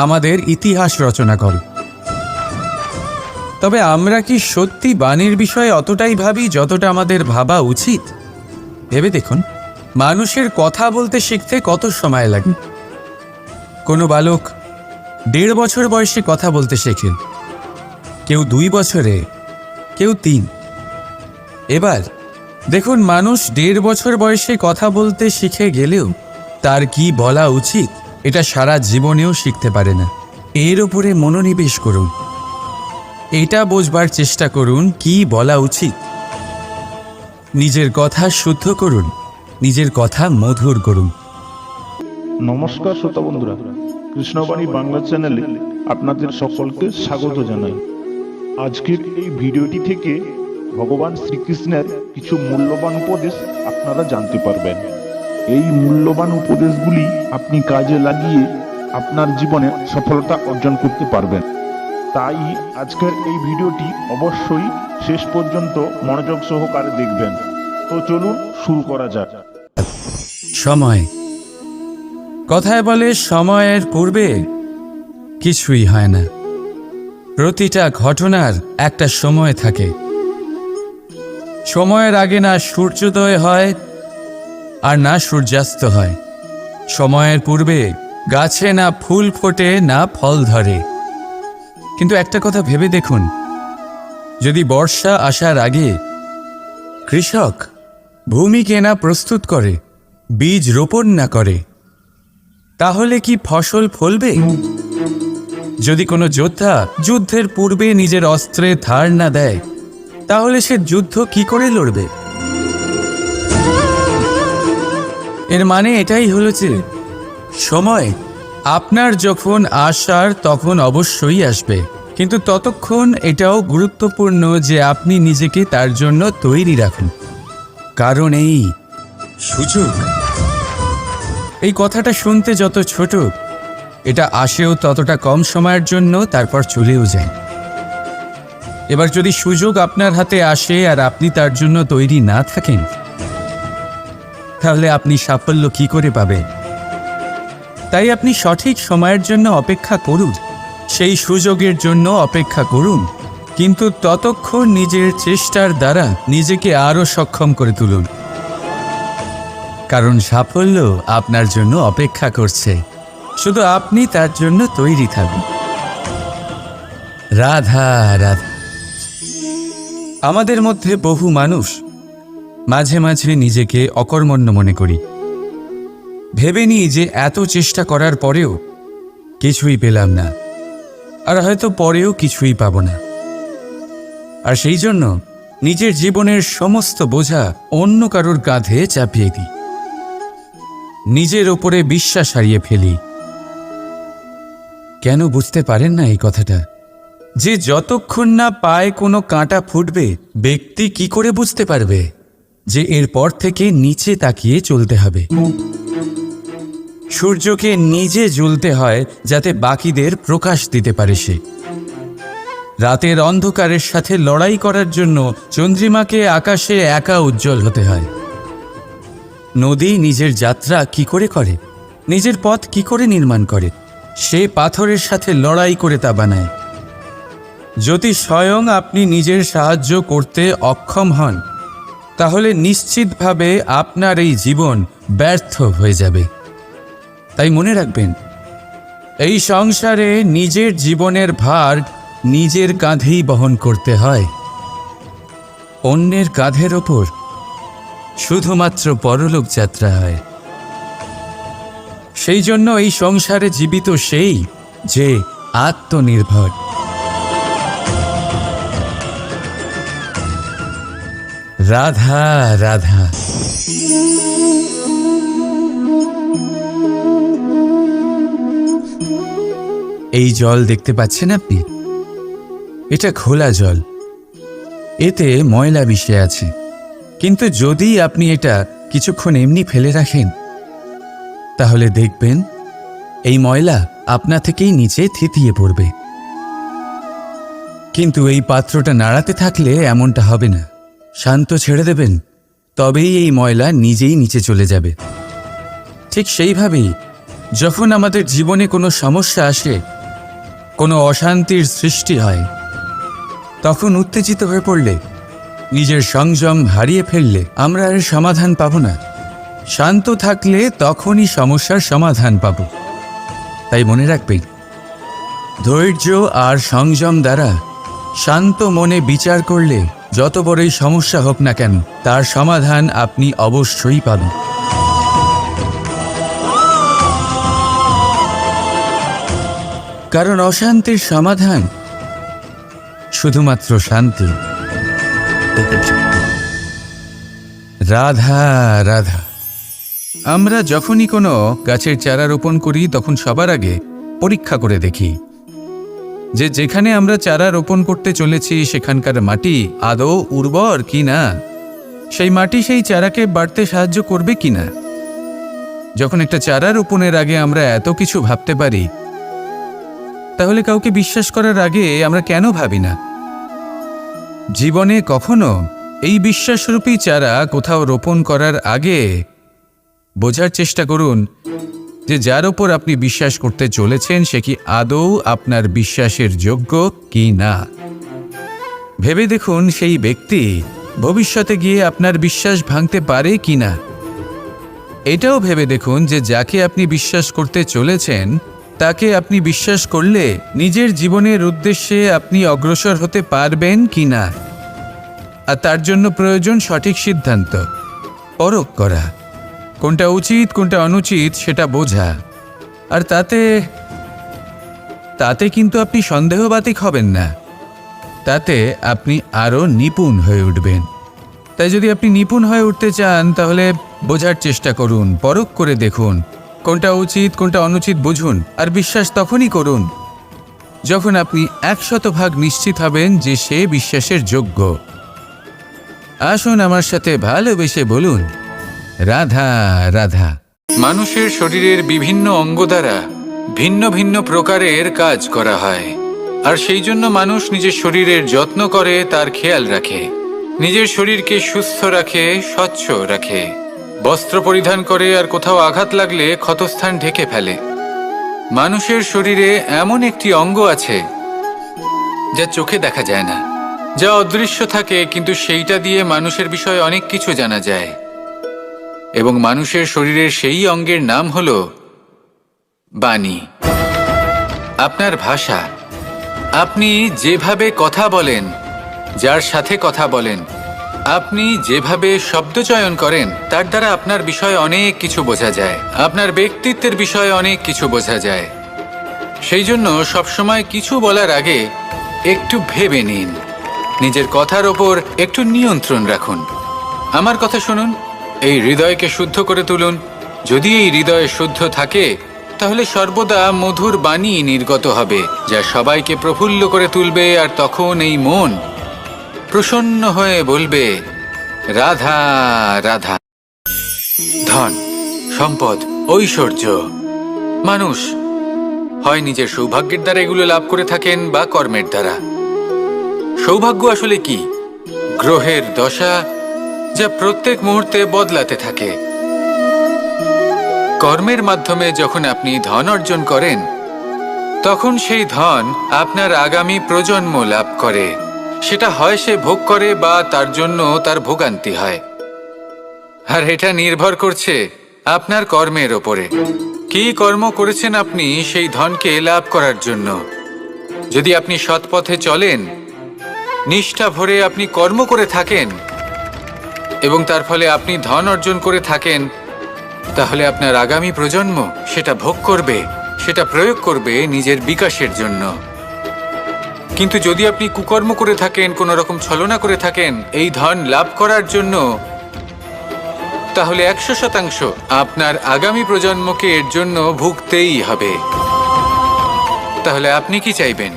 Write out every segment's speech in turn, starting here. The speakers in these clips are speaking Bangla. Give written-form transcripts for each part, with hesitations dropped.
আমাদের ইতিহাস রচনা করো। তবে আমরা কি সত্যি বাণীর বিষয়ে অতটাই ভাবি যতটা আমাদের ভাবা উচিত? ভেবে দেখুন, মানুষের কথা বলতে শিখতে কত সময় লাগে। কোনো বালক 1.5 বছর বয়সে কথা বলতে শেখেন, কেউ 2 বছরে, কেউ 3। এবার দেখুন, মানুষ 1.5 বছর বয়সে কথা বলতে শিখে গেলেও তার কি বলা উচিত এটা সারা জীবনেও শিখতে পারে না। এর উপরে মনোনিবেশ করুন, এটা বোঝবার চেষ্টা করুন কি বলা উচিত। নিজের কথা শুদ্ধ করুন, নিজের কথা মধুর করুন। নমস্কার শ্রোতা বন্ধুরা, কৃষ্ণবাণী বাংলা চ্যানেলে আপনাদের সকলকে স্বাগত জানাই। আজকের এই ভিডিওটি থেকে ভগবান শ্রীকৃষ্ণের কিছু মূল্যবান উপদেশ আপনারা জানতে পারবেন। এই মূল্যবান উপদেশগুলি আপনি কাজে লাগিয়ে আপনার জীবনে সফলতা অর্জন করতে পারবেন। তাই আজকের এই ভিডিওটি অবশ্যই শেষ পর্যন্ত মনোযোগ সহকারে দেখবেন। তো চলুন শুরু করা যাক। সময়, কথায় বলে সময়ের পূর্বে কিছুই হয় না। প্রতিটা ঘটনার একটা সময় থাকে। সময়ের আগে না সূর্যোদয় হয় আর না সূর্যাস্ত হয়। সময়ের পূর্বে গাছে না ফুল ফোটে না ফল ধরে। কিন্তু একটা কথা ভেবে দেখুন, যদি বর্ষা আসার আগে কৃষক ভূমিকে না প্রস্তুত করে, বীজ রোপণ না করে, তাহলে কি ফসল ফলবে? যদি কোনো যোদ্ধা যুদ্ধের পূর্বে নিজের অস্ত্রে ধার না দেয়, তাহলে সে যুদ্ধ কি করে লড়বে? এর মানে এটাই হলো যে সময় আপনার যখন আসার তখন অবশ্যই আসবে, কিন্তু ততক্ষণ এটাও গুরুত্বপূর্ণ যে আপনি নিজেকে তার জন্য তৈরি রাখুন। কারণ এই সুযোগ, এই কথাটা শুনতে যত ছোট, এটা আসেও ততটা কম সময়ের জন্য, তারপর চলেও যায়। এবার যদি সুযোগ আপনার হাতে আসে আর আপনি তার জন্য তৈরি না থাকেন, তাহলে আপনি সাফল্য কি করে পাবেন? তাই আপনি সঠিক সময়ের জন্য অপেক্ষা করুন, সেই সুযোগের জন্য অপেক্ষা করুন, কিন্তু ততক্ষণ নিজের চেষ্টার দ্বারা নিজেকে আরও সক্ষম করে তুলুন। কারণ সাফল্য আপনার জন্য অপেক্ষা করছে, শুধু আপনি তার জন্য তৈরি থাকুন। রাধা রাধা। আমাদের মধ্যে বহু মানুষ মাঝে মাঝে নিজেকে অকর্মণ্য মনে করি, ভেবে নিই যে এত চেষ্টা করার পরেও কিছুই পেলাম না, আর হয়তো পরেও কিছুই পাব না। আর সেই জন্য নিজের জীবনের সমস্ত বোঝা অন্য কারোর কাঁধে চাপিয়ে দিই, নিজের ওপরে বিশ্বাস হারিয়ে ফেলি। কেন বুঝতে পারেন না এই কথাটা? যে যতক্ষণ না পায়ে কোনো কাঁটা ফুটবে, ব্যক্তি কি করে বুঝতে পারবে যে এরপর থেকে নিচে তাকিয়ে চলতে হবে? সূর্যকে নিজে জ্বলতে হয় যাতে বাকিদের প্রকাশ দিতে পারে সে। রাতের অন্ধকারের সাথে লড়াই করার জন্য চন্দ্রিমাকে আকাশে একা উজ্জ্বল হতে হয়। নদী নিজের যাত্রা কি করে করে, নিজের পথ কি করে নির্মাণ করে? সে পাথরের সাথে লড়াই করে তা বানায়। যদি স্বয়ং আপনি নিজের সাহায্য করতে অক্ষম হন, তাহলে নিশ্চিতভাবে আপনার এই জীবন ব্যর্থ হয়ে যাবে। তাই মনে রাখবেন, এই সংসারে নিজের জীবনের ভার নিজের কাঁধেই বহন করতে হয়। অন্যের কাঁধের ওপর শুধুমাত্র পরলোক যাত্রা হয়। সেই জন্য এই সংসারে জীবিত সেই যে আত্মনির্ভর। রাধা রাধা। এই জল দেখতে পাচ্ছেন আপনি? এটা খোলা জল, এতে ময়লা মিশে আছে। কিন্তু যদি আপনি এটা কিছুক্ষণ এমনি ফেলে রাখেন, তাহলে দেখবেন এই ময়লা আপনা থেকেই নিচে থিতিয়ে পড়বে। কিন্তু এই পাত্রটা নাড়াতে থাকলে এমনটা হবে না। শান্ত ছেড়ে দেবেন, তবেই এই ময়লা নিজেই নিচে চলে যাবে। ঠিক সেইভাবেই যখন আমাদের জীবনে কোনো সমস্যা আসে, কোনো অশান্তির সৃষ্টি হয়, তখন উত্তেজিত হয়ে পড়লে, নিজের সংযম হারিয়ে ফেললে আমরা এর সমাধান পাব না। শান্ত থাকলে তখনই সমস্যার সমাধান পাব। তাই মনে রাখবেন, ধৈর্য আর সংযম দ্বারা শান্ত মনে বিচার করলে যত বড়ই সমস্যা হোক না কেন, তার সমাধান আপনি অবশ্যই পাবেন। কারণ অশান্তির সমাধান শুধুমাত্র শান্তি। রাধা রাধা। আমরা যখনই কোনো গাছের চারা রোপণ করি তখন সবার আগে পরীক্ষা করে দেখি যে যেখানে আমরা চারা রোপণ করতে চলেছি সেখানকার মাটি আদৌ উর্বর কি না, সেই মাটি সেই চারাকে বাড়তে সাহায্য করবে কিনা। যখন একটা চারা রোপণের আগে আমরা এত কিছু ভাবতে পারি, তাহলে কাউকে বিশ্বাস করার আগে আমরা কেন ভাবি না? জীবনে কখনো এই বিশ্বাসরূপী চারা কোথাও রোপণ করার আগে বোঝার চেষ্টা করুন যে যার ওপর আপনি বিশ্বাস করতে চলেছেন সে কি আদৌ আপনার বিশ্বাসের যোগ্য কি না। ভেবে দেখুন সেই ব্যক্তি ভবিষ্যতে গিয়ে আপনার বিশ্বাস ভাঙতে পারে কি না। এটাও ভেবে দেখুন যে যাকে আপনি বিশ্বাস করতে চলেছেন তাকে আপনি বিশ্বাস করলে নিজের জীবনের উদ্দেশ্যে আপনি অগ্রসর হতে পারবেন কি না। আর তার জন্য প্রয়োজন সঠিক সিদ্ধান্ত, পরখ করা, কোনটা উচিত কোনটা অনুচিত সেটা বোঝা। আর তাতে কিন্তু আপনি সন্দেহবাতিক হবেন না, তাতে আপনি আরও নিপুণ হয়ে উঠবেন। তাই যদি আপনি নিপুণ হয়ে উঠতে চান তাহলে বোঝার চেষ্টা করুন, পরখ করে দেখুন, কোনটা উচিত কোনটা অনুচিত বুঝুন। আর বিশ্বাস তখনই করুন যখন আপনি 100% নিশ্চিত হবেন যে সে বিশ্বাসের যোগ্য। আসুন আমার সাথে ভালোবেসে বলুন, রাধা রাধা। মানুষের শরীরের বিভিন্ন অঙ্গ দ্বারা ভিন্ন ভিন্ন প্রকারের কাজ করা হয়, আর সেই জন্য মানুষ নিজের শরীরের যত্ন করে, তার খেয়াল রাখে, নিজের শরীরকে সুস্থ রাখে, স্বচ্ছ রাখে, বস্ত্র পরিধান করে, আর কোথাও আঘাত লাগলে ক্ষতস্থান ঢেকে ফেলে। মানুষের শরীরে এমন একটি অঙ্গ আছে যা চোখে দেখা যায় না, যা অদৃশ্য থাকে, কিন্তু সেইটা দিয়ে মানুষের বিষয়ে অনেক কিছু জানা যায়। এবং মানুষের শরীরের সেই অঙ্গের নাম হলো বাণী, আপনার ভাষা। আপনি যেভাবে কথা বলেন, যার সাথে কথা বলেন, আপনি যেভাবে শব্দ চয়ন করেন, তার দ্বারা আপনার বিষয়ে অনেক কিছু বোঝা যায়, আপনার ব্যক্তিত্বের বিষয়ে অনেক কিছু বোঝা যায়। সেই জন্য সবসময় কিছু বলার আগে একটু ভেবে নিন, নিজের কথার ওপর একটু নিয়ন্ত্রণ রাখুন। আমার কথা শুনুন, এই হৃদয়কে শুদ্ধ করে তুলুন। যদি এই হৃদয় শুদ্ধ থাকে তাহলে সর্বদা মধুর বাণী নির্গত হবে, যা সবাইকে প্রফুল্ল করে তুলবে। আর তখন এই মন প্রসন্ন হয়ে বলবে, রাধা রাধা। ধন, সম্পদ, ঐশ্বর্য, মানুষ হয় নিজের সৌভাগ্যের দ্বারা এগুলো লাভ করে থাকেন বা কর্মের দ্বারা। সৌভাগ্য আসলে কি? গ্রহের দশা, যা প্রত্যেক মুহূর্তে বদলাতে থাকে। কর্মের মাধ্যমে যখন আপনি ধন অর্জন করেন, তখন সেই ধন আপনার আগামী প্রজন্ম লাভ করে। সেটা হয় সে ভোগ করে বা তার জন্য তার ভোগান্তি হয়। আর এটা নির্ভর করছে আপনার কর্মের ওপরে। কি কর্ম করেছেন আপনি সেই ধনকে লাভ করার জন্য? যদি আপনি সৎ পথে চলেন, নিষ্ঠা ভরে আপনি কর্ম করে থাকেন এবং তার ফলে আপনি ধন অর্জন করে থাকেন, তাহলে আপনার আগামী প্রজন্ম সেটা ভোগ করবে, সেটা প্রয়োগ করবে নিজের বিকাশের জন্য। কিন্তু যদি আপনি কুকর্ম করে থাকেন, কোনো রকম ছলনা করে থাকেন এই ধন লাভ করার জন্য, তাহলে 100% আপনার আগামী প্রজন্মকে এর জন্য ভুগতেই হবে। তাহলে আপনি কি চাইবেন?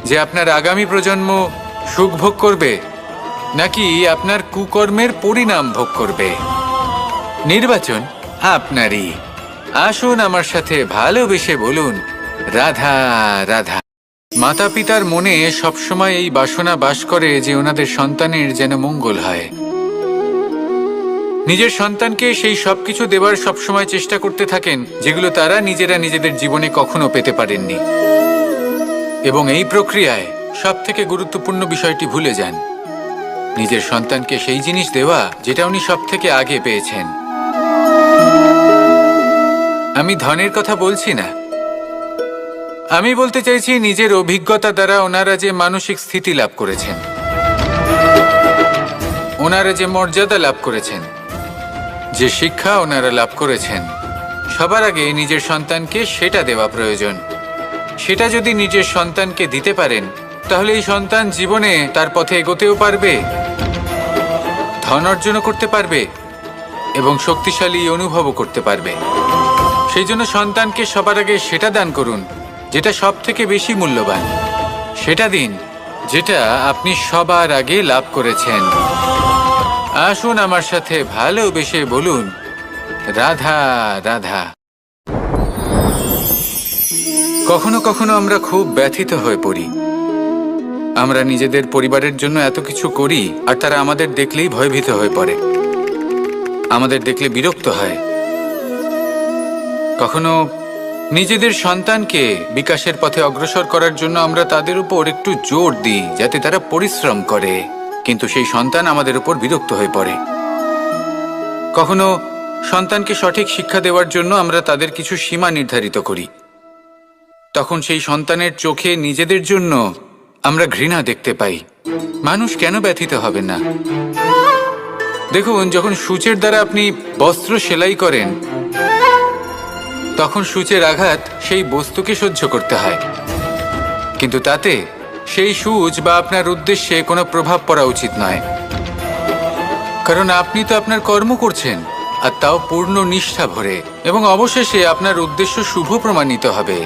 যে আপনার আগামী প্রজন্ম সুখ ভোগ করবে, নাকি আপনার কুকর্মের পরিণাম ভোগ করবে? নির্বাচন আপনারই। আসুন আমার সাথে ভালোবেসে বলুন, রাধা রাধা। মাতা পিতার মনে সবসময় এই বাসনা বাস করে যে ওনাদের সন্তানের যেন মঙ্গল হয়, নিজের সন্তানকে সেই সব কিছু দেওয়ার সবসময় চেষ্টা করতে থাকেন যেগুলো তারা নিজেরা নিজেদের জীবনে কখনো পেতে পারেননি, এবং এই প্রক্রিয়ায় সব থেকে গুরুত্বপূর্ণ বিষয়টি ভুলে যান, নিজের সন্তানকে সেই জিনিস দেওয়া যেটা উনি সব থেকে আগে পেয়েছেন। আমি ধনের কথা বলছি না, আমি বলতে চাইছি নিজের অভিজ্ঞতা দ্বারা ওনারা যে মানসিক স্থিতি লাভ করেছেন, ওনারা যে মর্যাদা লাভ করেছেন, যে শিক্ষা ওনারা লাভ করেছেন, সবার আগে নিজের সন্তানকে সেটা দেওয়া প্রয়োজন। সেটা যদি নিজের সন্তানকে দিতে পারেন, তাহলে এই সন্তান জীবনে তার পথে এগোতেও পারবে, ধন অর্জনও করতে পারবে এবং শক্তিশালী অনুভবও করতে পারবে। সেই জন্য সন্তানকে সবার আগে সেটা দান করুন যেটা সব থেকে বেশি মূল্যবান। সেটা দিন যেটা আপনি সবার আগে লাভ করেছেন। আসুন আমার সাথে ভালোবেসে বলুন, রাধা রাধা। কখনো কখনো আমরা খুব ব্যথিত হয়ে পড়ি। আমরা নিজেদের পরিবারের জন্য এত কিছু করি আর তারা আমাদের দেখলেই ভয়ভীত হয়ে পড়ে, আমাদের দেখলে বিরক্ত হয়। কখনো নিজেদের সন্তানকে বিকাশের পথে অগ্রসর করার জন্য আমরা তাদের উপর একটু জোর দিই যাতে তারা পরিশ্রম করে, কিন্তু সেই সন্তান আমাদের উপর বিরক্ত হয়ে পড়ে। কখনো সন্তানকে সঠিক শিক্ষা দেওয়ার জন্য আমরা তাদের কিছু সীমা নির্ধারিত করি, তখন সেই সন্তানের চোখে নিজেদের জন্য আমরা ঘৃণা দেখতে পাই। মানুষ কেন ব্যথিত হবে না? দেখুন, যখন সূচের দ্বারা আপনি বস্ত্র সেলাই করেন, তখন সূচের আঘাত সেই বস্তুকে সহ্য করতে হয়, কিন্তু তাতে সেই সূচ বা আপনার উদ্দেশ্যে কোনো প্রভাব পড়া উচিত নয়, কারণ আপনি তো আপনার কর্ম করছেন, আর তাও পূর্ণ নিষ্ঠা ভরে, এবং অবশেষে আপনার উদ্দেশ্য শুভ প্রমাণিত হবে।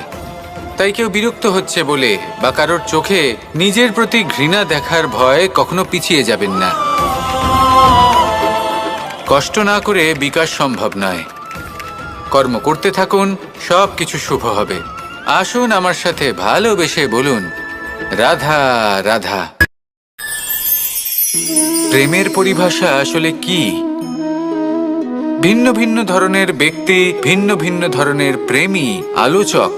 তাই কেউ বিরক্ত হচ্ছে বলে বা কারোর চোখে নিজের প্রতি ঘৃণা দেখার ভয় কখনো পিছিয়ে যাবেন না। কষ্ট না করে বিকাশ সম্ভব নয়। কর্ম করতে থাকুন, সব কিছু শুভ হবে। আসুন আমার সাথে ভালোবেসে বলুন, রাধা রাধা। প্রেমের পরিভাষা আসলে কি? ভিন্ন ভিন্ন ধরনের ব্যক্তি, ভিন্ন ভিন্ন ধরনের প্রেমী, আলোচক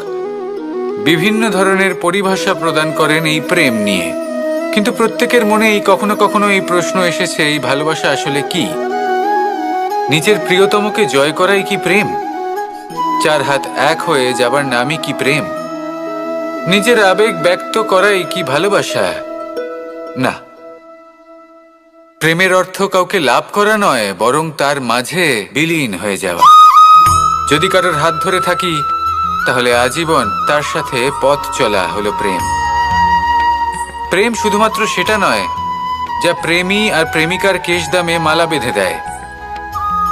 বিভিন্ন ধরনের পরিভাষা প্রদান করেন এই প্রেম নিয়ে, কিন্তু প্রত্যেকের মনেই কখনো কখনো এই প্রশ্ন এসেছে, এই ভালোবাসা আসলে কি? নিজের প্রিয়তমকে জয় করাই কি প্রেম? চার হাত এক হয়ে যাবার নামই কি প্রেম? নিজের আবেগ ব্যক্ত করাই কি ভালোবাসা? না, প্রেমের অর্থ কাউকে লাভ করা নয়, বরং তার মাঝে বিলীন হয়ে যাওয়া। যদি কারোর হাত ধরে থাকি, তাহলে আজীবন তার সাথে পথ চলা হলো প্রেম। প্রেম শুধুমাত্র সেটা নয় যা প্রেমী আর প্রেমিকার কেশদামে মালা বেঁধে দেয়।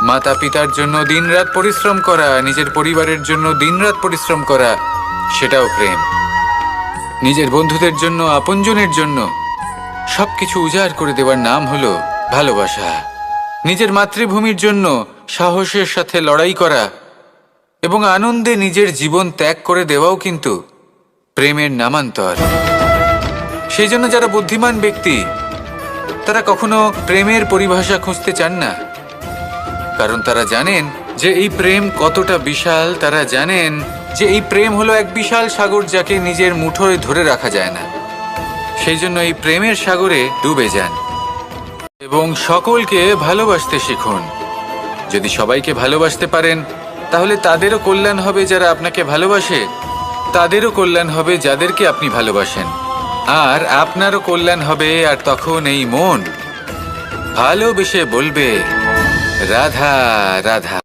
মাতা পিতার জন্য দিনরাত পরিশ্রম করা, নিজের পরিবারের জন্য দিনরাত পরিশ্রম করা, সেটাও প্রেম। নিজের বন্ধুদের জন্য, আপনজনের জন্য সবকিছু উজাড় করে দেওয়ার নাম হলো ভালোবাসা। নিজের মাতৃভূমির জন্য সাহসের সাথে লড়াই করা এবং আনন্দে নিজের জীবন ত্যাগ করে দেওয়াও কিন্তু প্রেমের নামান্তর। সেই জন্য যারা বুদ্ধিমান ব্যক্তি, তারা কখনো প্রেমের পরিভাষা খুঁজতে চান না, কারণ তারা জানেন যে এই প্রেম কতটা বিশাল। তারা জানেন যে এই প্রেম হলো এক বিশাল সাগর, যাকে নিজের মুঠোয় ধরে রাখা যায় না। সেই জন্য এই প্রেমের সাগরে ডুবে যান এবং সকলকে ভালোবাসতে শিখুন। যদি সবাইকে ভালোবাসতে পারেন, তাহলে তাদেরও কল্যাণ হবে যারা আপনাকে ভালোবাসে, তাদেরও কল্যাণ হবে যাদেরকে আপনি ভালোবাসেন, আর আপনারও কল্যাণ হবে। আর তখন এই মন ভালোবেসে বলবে, রাধা রাধা।